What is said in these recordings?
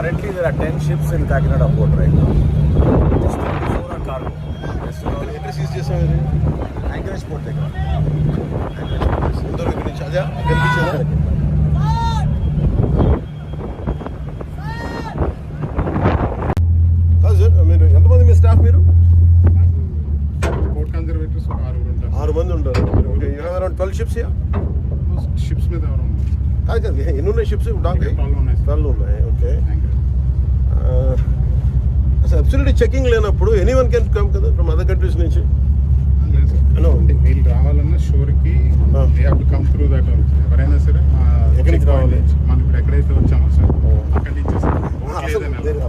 Currently, there are 10 ships in Kakinada port right now. Just 24 are cargo. ఎక్కడ seize చేసాం ఇది Anchorage port దగ్గర. ఎందరో ఇక్కడ నుంచి అదే కనిపించేదా కాదు సార్ మీరు ఎంతమంది మీ స్టాఫ్ మీరు పోర్ట్ కన్జర్వేటర్స్ 6 మంది ఉంటారు okay you have around 12 ships yeah ships మీద ఎవరు కాదు కాదు ఎన్ని ఉన్నాయి షిప్స్ డాక్ 12 ఉన్నాయి ఓకే అసలు అబ్సల్యూట్లీ చెకింగ్ లేనప్పుడు ఎనీవన్ కెన్ కమ్ కదా ఫ్రమ్ అదర్ కంట్రీస్ నుంచి అంటే వీళ్ళు రావాలన్నా షోర్కి they have to come through that ఎవరైనా సరే ఎక్కడి నుంచి రావాలి మనం ఇప్పుడు ఎక్కడైతే వచ్చామో సార్ అక్కడి నుంచి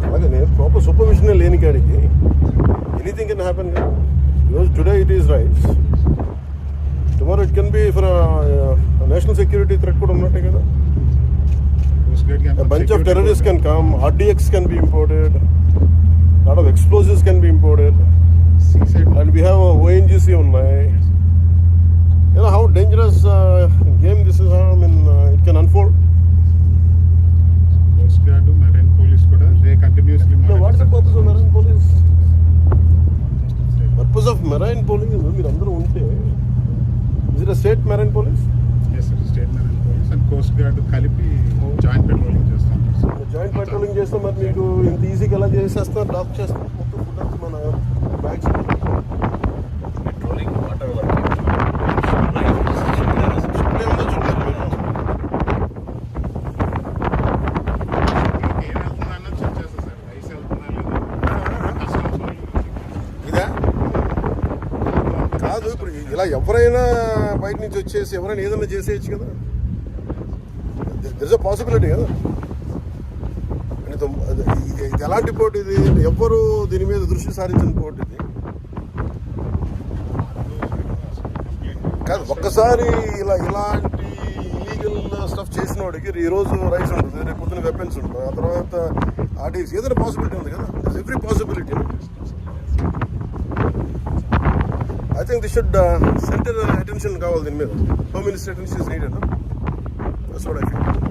అలాగే నేను ప్రాపర్ సూపర్విజన్ లేని కాడికి anything can happen because today it is rights tomorrow it can be for national security threat కూడా ఉన్నట్టే కదా A bunch of terrorists can come, RDX can be imported, a lot of explosives can be imported, and we have a ONGC online. You know how dangerous game this is. I mean, it can unfold. Coast guard marine police కూడా they continuously So what is the purpose of marine police? Purpose of marine police is మీరు అందరూ ఉంటే is it a state marine police? Yes sir state marine police and coast guard కలిపి joint patrolling చేస్తాం sir joint patrolling చేస్తే మరి మీకు ఇంత ఈజీగా ఎలా చేసేస్తారు డాక్ చేస్తారు మొత్తం ఫుడ్ మన బ్యాగ్స్ Petroling, whatever. ఏం వెళ్తుందా అన్నది చెక్ చేస్తా సార్ రైస్ వెళ్తుందా లేదా కస్టమ్స్ వాళ్ళు ఇదా కాదు ఇప్పుడు ఇలా ఎవరైనా బయట నుంచి వచ్చేసి ఎవరైనా ఏదైనా చేసేయచ్చు కదా దర్ ఇస్ అ పాసిబిలిటీ కదా ఇది ఎలాంటి పోటీ ఇది ఎవ్వరు దీని మీద దృష్టి సారించిన పోటీ ఇది కాదు ఒక్కసారి ఇలాంటి ఇలీగల్ స్టఫ్ చేసిన వాడికి ఈ రోజు రైస్ ఉంటుంది రేపు పొద్దున వెపన్స్ ఉంటుంది ఆ తర్వాత ఆర్టీసీ ఏదైనా పాసిబిలిటీ ఉంది కదా every possibility I think they should center attention కావాలి దీని మీద home minister attention is needed. That's what I feel.